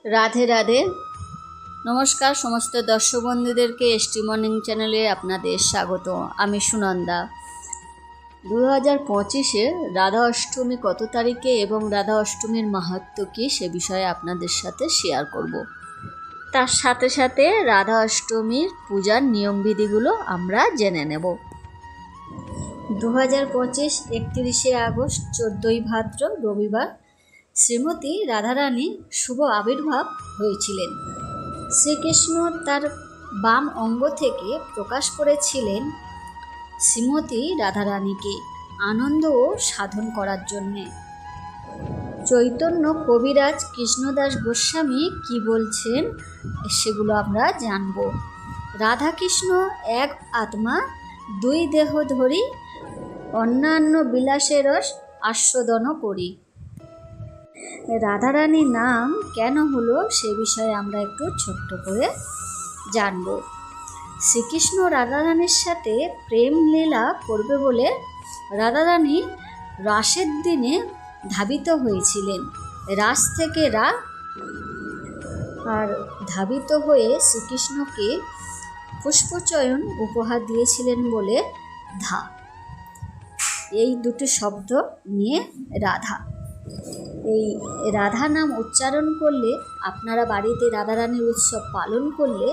রাধে রাধে। নমস্কার সমস্ত দর্শক বন্ধুদেরকে এসটি মর্নিং চ্যানেলে আপনাদের স্বাগত। আমি সুনন্দা। 2025-এ রাধা অষ্টমী কত তারিখে এবং রাধা অষ্টমীর মাহাত্ম্য কী সে বিষয়ে আপনাদের সাথে শেয়ার করব। তার সাথে সাথে রাধা অষ্টমীর পূজার নিয়মবিধিগুলো আমরা জেনে নেব। 2025 31শে আগস্ট 14ই ভাদ্র রবিবার শ্রীমতী রাধারানী শুভ আবির্ভাব হয়েছিলেন। শ্রীকৃষ্ণ তার বাম অঙ্গ থেকে প্রকাশ করেছিলেন শ্রীমতী রাধারানীকে আনন্দ ও সাধন করার জন্যে। চৈতন্য কবিরাজ কৃষ্ণদাস গোস্বামী কি বলছেন সেগুলো আমরা জানব। রাধাকৃষ্ণ এক আত্মা, দুই দেহ ধরি, অন্যান্য বিলাসের রস আস্বাদন করি। রাধারানীর নাম কেন হলো সে বিষয়ে আমরা একটু ছোট্ট করে জানব। শ্রীকৃষ্ণ রাধারানীর সাথে প্রেম লীলা করবে বলে রাধারানী রাসের দিনে ধাবিত হয়েছিলেন। রাস থেকে আর ধাবিত হয়ে শ্রীকৃষ্ণকে পুষ্পচয়ন উপহার দিয়েছিলেন বলে ধা, এই দুটি শব্দ নিয়ে রাধা। এই রাধা নাম উচ্চারণ করলে, আপনারা বাড়িতে রাধারানীর উৎসব পালন করলে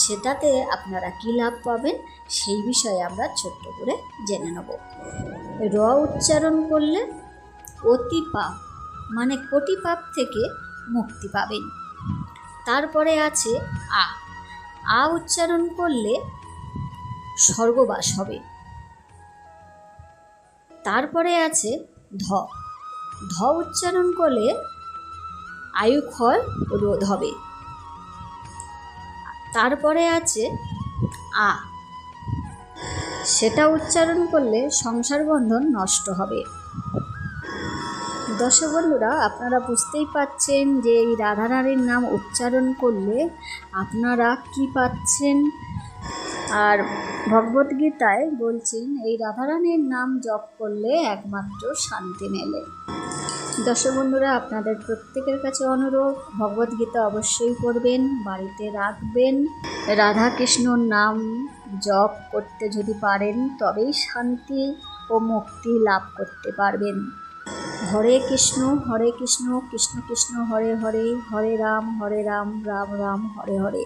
সেটাতে আপনারা কী লাভ পাবেন সেই বিষয়ে আমরা ছোট্ট করে জেনে নেব। র উচ্চারণ করলে অতি পাপ মানে কোটি পাপ থেকে মুক্তি পাবেন। তারপরে আছে আ উচ্চারণ করলে স্বর্গবাস হবে। তারপরে আছে ধ উচ্চারণ করলে আয়ুক্ষয় রোধ হবে। তারপরে আছে আ, সেটা উচ্চারণ করলে সংসার বন্ধন নষ্ট হবে। দর্শক বন্ধুরা, আপনারা বুঝতেই পাচ্ছেন যে এই রাধারানীর নাম উচ্চারণ করলে আপনারা কি পাচ্ছেন। আর ভগবদ্গীতায় বলছেন এই রাধারানীর নাম জপ করলে একমাত্র শান্তি মেলে। দর্শক বন্ধুরা, আপনাদের প্রত্যেকের কাছে অনুরোধ, ভগবদ্গীতা অবশ্যই পড়বেন, বাড়িতে রাখবেন। রাধা কৃষ্ণর নাম জপ করতে যদি পারেন তবেই শান্তি ও মুক্তি লাভ করতে পারবেন। হরে কৃষ্ণ কৃষ্ণ কৃষ্ণ হরে হরে, হরে রাম রাম রাম হরে হরে।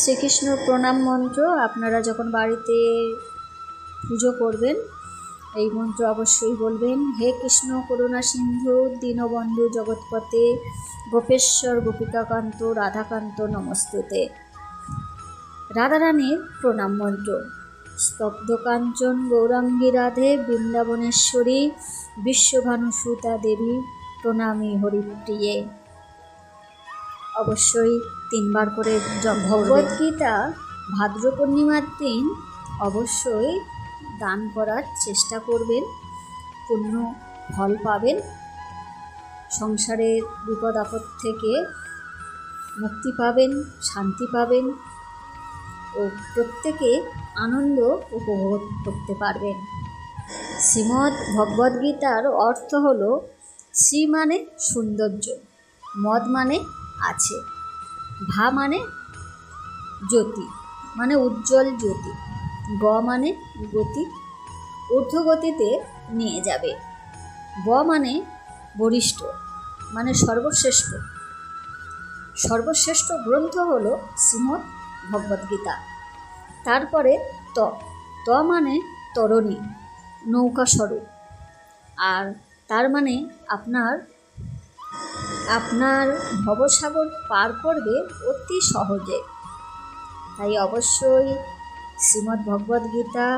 শ্রীকৃষ্ণ প্রণাম মন্ত্র আপনারা যখন বাড়িতে পুজো করবেন এই মন্ত্র অবশ্যই বলবেন। হে কৃষ্ণ করুণা সিন্ধু দীনবন্ধু জগৎপতে, গোপেশ্বর গোপিকাকান্ত রাধাকান্ত নমস্তুতে। রাধারানীর প্রণাম মন্ত্র। স্তব্ধ কাঞ্চন গৌরাঙ্গী রাধে বৃন্দাবনেশ্বরী, বিশ্বভানুসুতা দেবী প্রণামী হরিপ্রিয়ে। অবশ্যই 3 বার করে ভগবদ্গীতা ভাদ্র পূর্ণিমার দিন অবশ্যই দান করার চেষ্টা করবেন, পূর্ণ ফল পাবেন। সংসারের বিপদ আপদ থেকে মুক্তি পাবেন, শান্তি পাবেন ও প্রত্যেকে আনন্দ উপভোগ করতে পারবেন। শ্রীমদ্ ভগবদ্গীতার অর্থ হলো শ্রী মানে সৌন্দর্য, মদ মানে আছে, ভা মানে জ্যোতি মানে উজ্জ্বল জ্যোতি, গ মানে গতি, ঊর্ধ্বগতিতে নিয়ে যাবে, ব মানে বরিষ্ঠ মানে সর্বশ্রেষ্ঠ গ্রন্থ হলো শ্রীমদ্ ভগবদ্গীতা। তারপরে ত মানে তরণী, নৌকা স্বরূপ, আর তার মানে আপনার ভবসাগর পার করবে অতি সহজে। তাই অবশ্যই শ্রীমদ্ ভগবদ্গীতা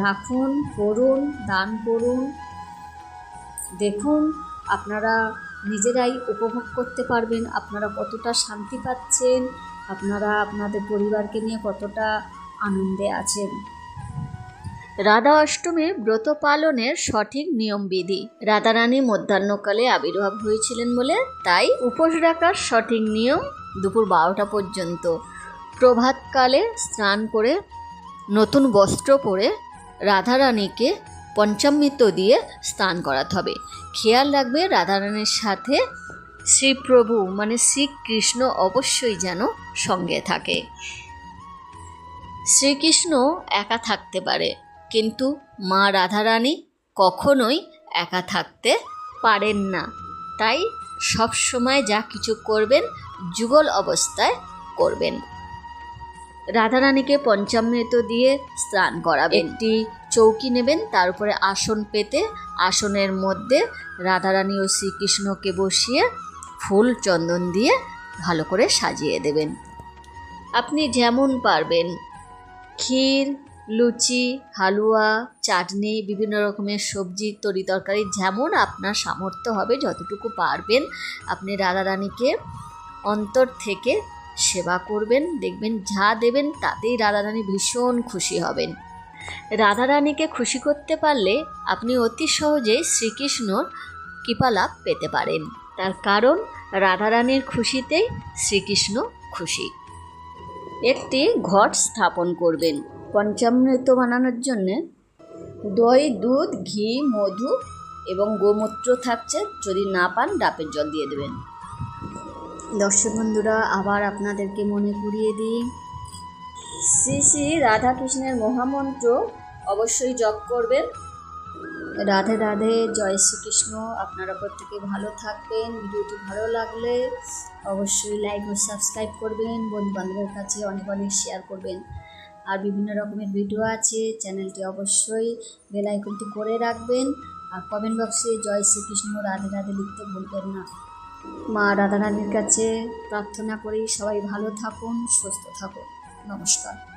রাখুন, পড়ুন, দান করুন। দেখুন আপনারা নিজেরাই উপভোগ করতে পারবেন আপনারা কতটা শান্তি পাচ্ছেন, আপনারা আপনাদের পরিবারকে নিয়ে কতটা আনন্দে আছেন। রাধা অষ্টমী ব্রত পালনের সঠিক নিয়মবিধি। রাধারানী মধ্যাহ্নকালে আবির্ভাব হয়েছিলেন বলে তাই উপোস রাখার সঠিক নিয়ম দুপুর 12টা পর্যন্ত। প্রভাতকালে স্নান করে নতুন বস্ত্র পরে রাধারানীকে পঞ্চামৃত দিয়ে স্নান করাতে হবে। খেয়াল রাখবে রাধারানীর সাথে শ্রীপ্রভু মানে শ্রীকৃষ্ণ অবশ্যই যেন সঙ্গে থাকে। শ্রীকৃষ্ণ একা থাকতে পারে, কিন্তু মা রাধারানী কখনোই একা থাকতে পারেন না। তাই সব সময় যা কিছু করবেন যুগল অবস্থায় করবেন। রাধারানীকে পঞ্চামৃত দিয়ে স্নান করাবেন। একটি চৌকি নেবেন, তার উপরে আসন পেতে আসনের মধ্যে রাধারানী ও শ্রীকৃষ্ণকে বসিয়ে ফুল চন্দন দিয়ে ভালো করে সাজিয়ে দেবেন। আপনি যেমন পারবেন, ক্ষীর, লুচি, হালুয়া, চাটনি, বিভিন্ন রকমের সবজি, তরি তরকারি, যেমন আপনার সামর্থ্য হবে যতটুকু পারবেন আপনি রাধারানীকে অন্তর থেকে সেবা করবেন। দেখবেন যা দেবেন তাতেই রাধারানী ভীষণ খুশি হবেন। রাধারানীকে খুশি করতে পারলে আপনি অতি সহজেই শ্রীকৃষ্ণর কৃপালাভ পেতে পারেন। তার কারণ রাধারানীর খুশিতেই শ্রীকৃষ্ণ খুশি। একটি ঘট স্থাপন করবেন। পঞ্চামৃত বানানোর জন্যে দই, দুধ, ঘি, মধু এবং গোমূত্র থাকছে। যদি না পান ডাবের জল দিয়ে দেবেন। দর্শক বন্ধুরা, আবার আপনাদেরকে মনে করিয়ে দিই, শ্রী শ্রী রাধাকৃষ্ণের মহামন্ত্র অবশ্যই জপ করবেন। রাধে রাধে, জয় শ্রীকৃষ্ণ। আপনারা প্রত্যেকে ভালো থাকবেন। ভিডিওটি ভালো লাগলে অবশ্যই লাইক ও সাবস্ক্রাইব করবেন। বন্ধু বান্ধবের কাছে অনেক অনেক শেয়ার করবেন। আর বিভিন্ন রকমের ভিডিও আছে, চ্যানেলটি অবশ্যই বেল আইকনটি করে রাখবেন। আর কমেন্ট বক্সে জয় শ্রীকৃষ্ণ রাধে রাধে লিখতে ভুলবেন না। মা রাধারানীর কাছে প্রার্থনা করি সবাই ভালো থাকুন, সুস্থ থাকুন। নমস্কার।